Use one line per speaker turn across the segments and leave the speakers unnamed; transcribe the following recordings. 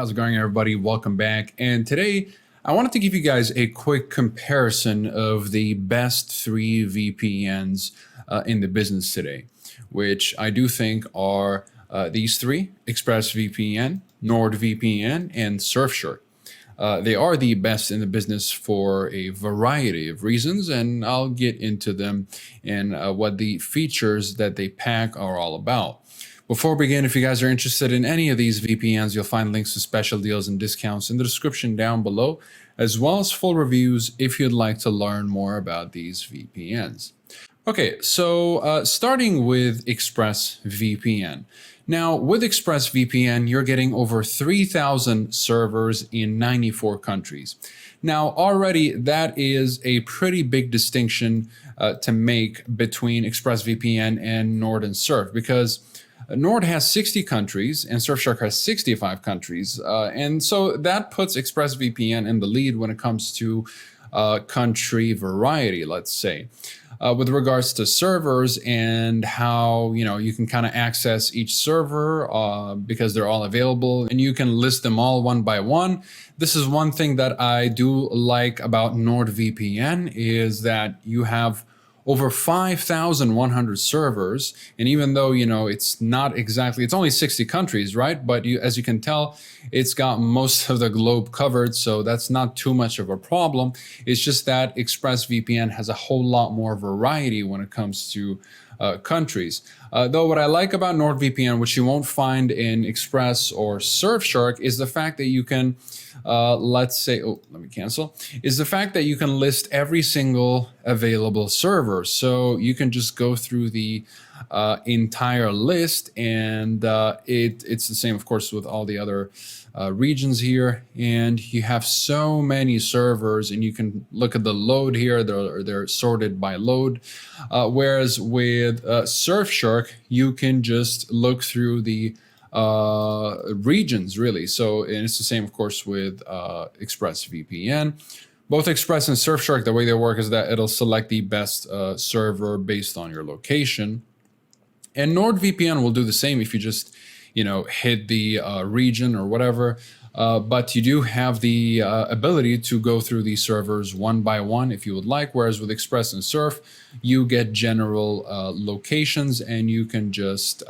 How's it going, everybody? Welcome back. And today I wanted to give you guys a quick comparison of the best three VPNs in the business today, which I do think are these three: ExpressVPN, NordVPN, and Surfshark. They are the best in the business for a variety of reasons, and I'll get into them and what the features that they pack are all about. Before we begin, if you guys are interested in any of these VPNs, you'll find links to special deals and discounts in the description down below, as well as full reviews if you'd like to learn more about these VPNs. Okay, so starting with ExpressVPN. Now, with ExpressVPN, you're getting over 3,000 servers in 94 countries. Now, already that is a pretty big distinction to make between ExpressVPN and Nord and Surf, because Nord has 60 countries and Surfshark has 65 countries. And so that puts ExpressVPN in the lead when it comes to country variety, let's say. With regards to servers and how you can kind of access each server because they're all available and you can list them all one by one. This is one thing that I do like about NordVPN, is that you have over 5,100 servers. And even though, it's not exactly, it's only 60 countries, right? But as you can tell, it's got most of the globe covered. So that's not too much of a problem. It's just that ExpressVPN has a whole lot more variety when it comes to countries. Though what I like about NordVPN, which you won't find in Express or Surfshark, is the fact that you can, let's say, is the fact that you can list every single available server. So you can just go through the entire list, and it's the same, of course, with all the other regions here. And you have so many servers, and you can look at the load here. They're sorted by load. Whereas with Surfshark, you can just look through the regions, really. So, and it's the same, of course, with ExpressVPN. Both Express and Surfshark, the way they work is that it'll select the best server based on your location. And NordVPN will do the same if you just, hit the region or whatever. But you do have the ability to go through these servers one by one if you would like. Whereas with Express and Surf, you get general locations, and you can just,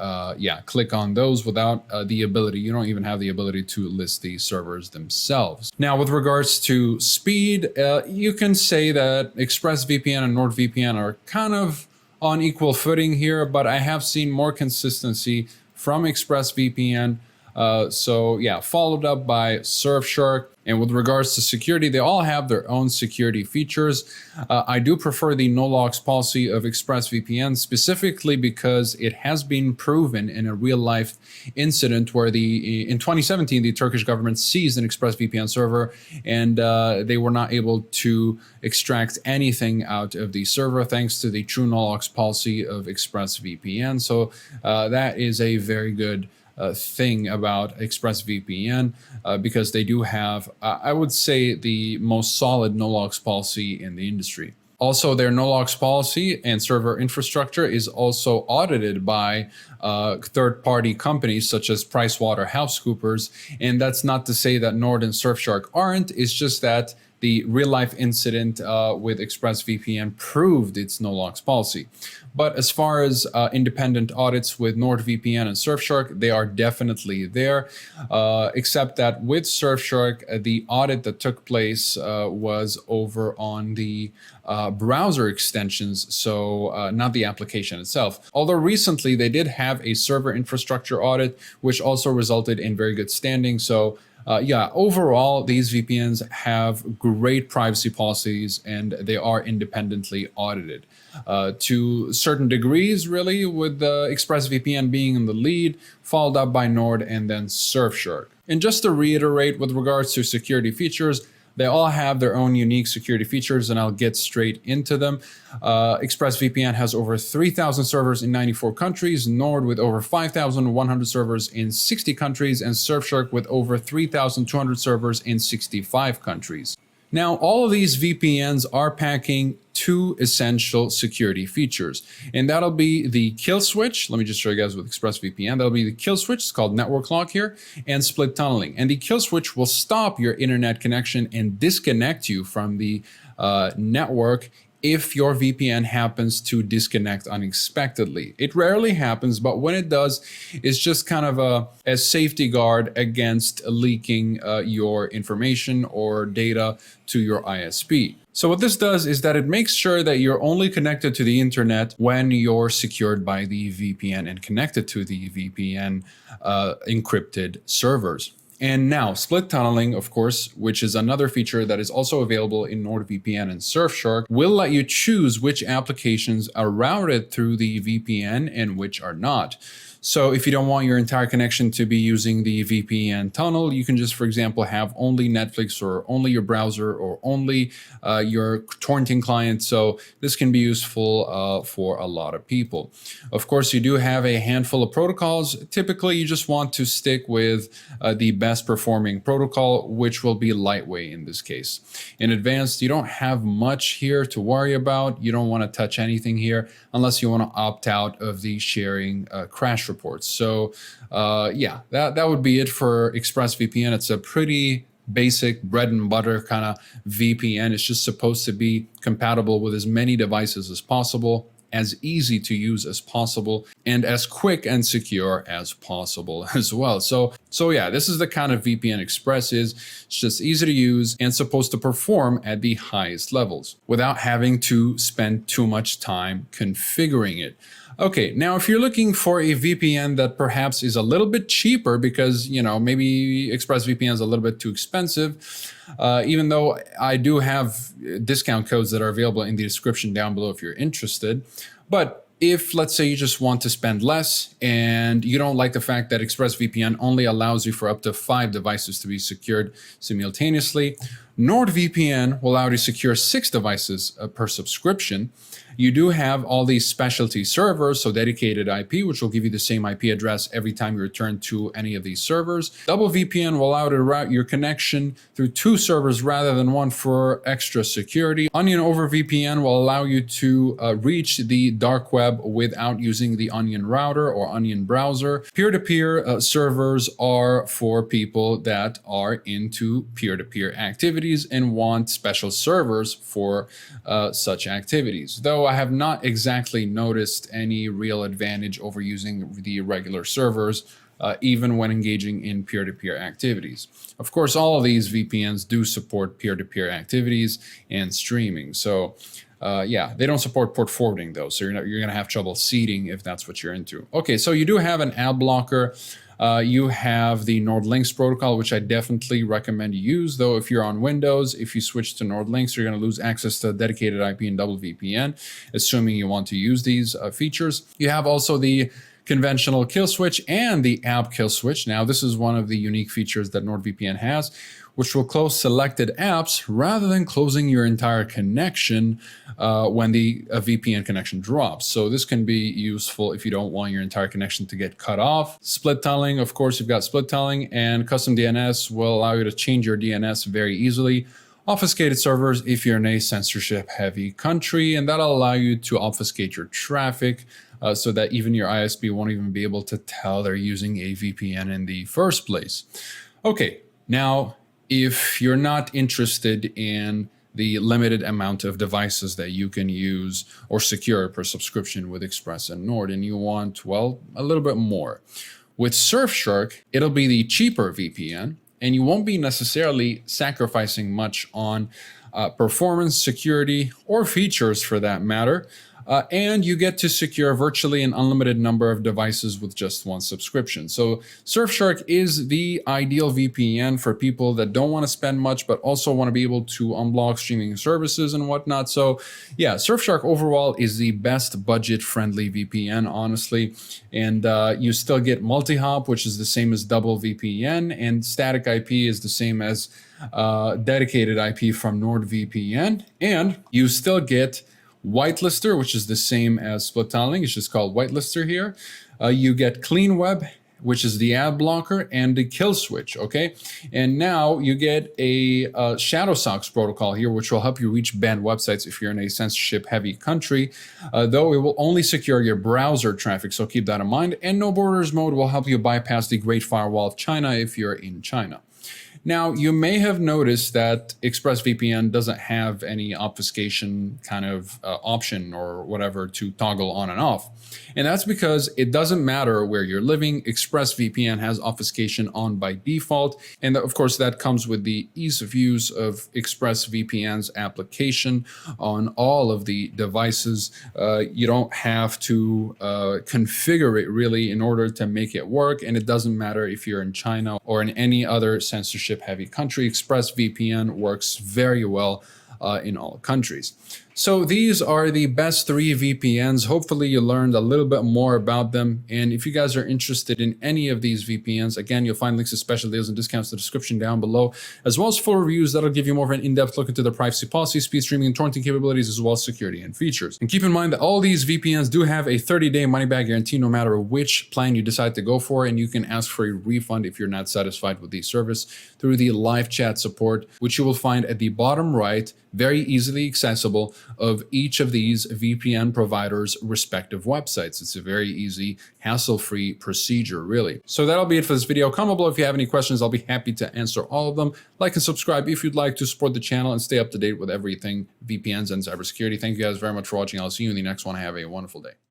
click on those without the ability. You don't even have the ability to list the servers themselves. Now, with regards to speed, you can say that ExpressVPN and NordVPN are kind of on equal footing here, but I have seen more consistency from ExpressVPN. Followed up by Surfshark. And with regards to security, they all have their own security features. I do prefer the no logs policy of ExpressVPN, specifically because it has been proven in a real life incident where in 2017, the Turkish government seized an ExpressVPN server, and they were not able to extract anything out of the server thanks to the true no logs policy of ExpressVPN. So that is a very good thing about ExpressVPN because they do have, I would say, the most solid no logs policy in the industry. Also, their no logs policy and server infrastructure is also audited by third-party companies such as PricewaterhouseCoopers. And that's not to say that Nord and Surfshark aren't. It's just that the real-life incident with ExpressVPN proved its no logs policy. But as far as independent audits with NordVPN and Surfshark, they are definitely there, except that with Surfshark, the audit that took place was over on the browser extensions, so not the application itself. Although recently they did have a server infrastructure audit, which also resulted in very good standing. So overall, these VPNs have great privacy policies, and they are independently audited to certain degrees, really, with ExpressVPN being in the lead, followed up by Nord and then Surfshark. And just to reiterate, with regards to security features, they all have their own unique security features, and I'll get straight into them. ExpressVPN has over 3,000 servers in 94 countries, Nord with over 5,100 servers in 60 countries, and Surfshark with over 3,200 servers in 65 countries. Now, all of these VPNs are packing two essential security features, and that'll be the kill switch. Let me just show you guys with ExpressVPN. That'll be the kill switch. It's called network lock here, and split tunneling. And the kill switch will stop your internet connection and disconnect you from the network if your VPN happens to disconnect unexpectedly. It rarely happens, but when it does, it's just kind of a safety guard against leaking your information or data to your ISP. So what this does is that it makes sure that you're only connected to the internet when you're secured by the VPN and connected to the VPN encrypted servers. And now, split tunneling, of course, which is another feature that is also available in NordVPN and Surfshark, will let you choose which applications are routed through the VPN and which are not. So if you don't want your entire connection to be using the VPN tunnel, you can just, for example, have only Netflix or only your browser or only your torrenting client. So this can be useful for a lot of people. Of course, you do have a handful of protocols. Typically, you just want to stick with the best performing protocol, which will be lightweight in this case. In advanced, you don't have much here to worry about. You don't want to touch anything here unless you want to opt out of the sharing crash reports. So yeah, that would be it for ExpressVPN. It's a pretty basic bread and butter kind of VPN. It's just supposed to be compatible with as many devices as possible, as easy to use as possible, and as quick and secure as possible as well. So yeah, this is the kind of VPN Express is. It's just easy to use and supposed to perform at the highest levels without having to spend too much time configuring it. Okay, now if you're looking for a VPN that perhaps is a little bit cheaper because, you know, maybe ExpressVPN is a little bit too expensive, even though I do have discount codes that are available in the description down below if you're interested. But if, let's say, you just want to spend less and you don't like the fact that ExpressVPN only allows you for up to 5 devices to be secured simultaneously, NordVPN will allow you to secure 6 devices per subscription. You do have all these specialty servers, so dedicated IP, which will give you the same IP address every time you return to any of these servers. Double VPN will allow you to route your connection through 2 servers rather than 1 for extra security. Onion over VPN will allow you to reach the dark web without using the Onion router or Onion browser. Peer-to-peer servers are for people that are into peer-to-peer activities and want special servers for such activities. Though I have not exactly noticed any real advantage over using the regular servers, even when engaging in peer-to-peer activities. Of course, all of these VPNs do support peer-to-peer activities and streaming. So yeah, they don't support port forwarding though, so you're gonna have trouble seeding if that's what you're into. Okay, so you do have an ad blocker. You have the NordLynx protocol, which I definitely recommend you use, though if you're on Windows, if you switch to NordLynx, you're going to lose access to dedicated IP and double VPN, assuming you want to use these features. You have also the conventional kill switch and the app kill switch. Now, this is one of the unique features that NordVPN has, which will close selected apps rather than closing your entire connection when the VPN connection drops. So this can be useful if you don't want your entire connection to get cut off. Split tunneling, of course, you've got split tunneling, and custom DNS will allow you to change your DNS very easily. Obfuscated servers if you're in a censorship-heavy country, and that'll allow you to obfuscate your traffic so that even your ISP won't even be able to tell they're using a VPN in the first place. Okay, now, if you're not interested in the limited amount of devices that you can use or secure per subscription with Express and Nord, and you want, well, a little bit more, with Surfshark, it'll be the cheaper VPN, and you won't be necessarily sacrificing much on performance, security, or features for that matter. And you get to secure virtually an unlimited number of devices with just 1 subscription. So Surfshark is the ideal VPN for people that don't want to spend much, but also want to be able to unblock streaming services and whatnot. So yeah, Surfshark overall is the best budget-friendly VPN, honestly. And you still get multi-hop, which is the same as double VPN, and static IP is the same as dedicated IP from NordVPN. And you still get whitelister, which is the same as split tunneling. It's just called whitelister here. You get clean web, which is the ad blocker, and the kill switch, okay? And now you get a shadow socks protocol here, which will help you reach banned websites if you're in a censorship-heavy country, though it will only secure your browser traffic, so keep that in mind. And no borders mode will help you bypass the Great Firewall of China if you're in China. Now, you may have noticed that ExpressVPN doesn't have any obfuscation kind of option or whatever to toggle on and off. And that's because it doesn't matter where you're living. ExpressVPN has obfuscation on by default. And of course, that comes with the ease of use of ExpressVPN's application on all of the devices. You don't have to configure it really in order to make it work. And it doesn't matter if you're in China or in any other censorship-heavy country. ExpressVPN works very well in all countries. So these are the best 3 VPNs. Hopefully you learned a little bit more about them. And if you guys are interested in any of these VPNs, again, you'll find links to special deals and discounts in the description down below, as well as full reviews that'll give you more of an in-depth look into their privacy policy, speed streaming, and torrenting capabilities, as well as security and features. And keep in mind that all these VPNs do have a 30-day money-back guarantee no matter which plan you decide to go for, and you can ask for a refund if you're not satisfied with the service through the live chat support, which you will find at the bottom right, very easily accessible, of each of these VPN providers' respective websites. It's a very easy, hassle-free procedure, really. So that'll be it for this video. Comment below if you have any questions. I'll be happy to answer all of them. Like and subscribe if you'd like to support the channel and stay up to date with everything VPNs and cybersecurity. Thank you guys very much for watching. I'll see you in the next one. Have a wonderful day.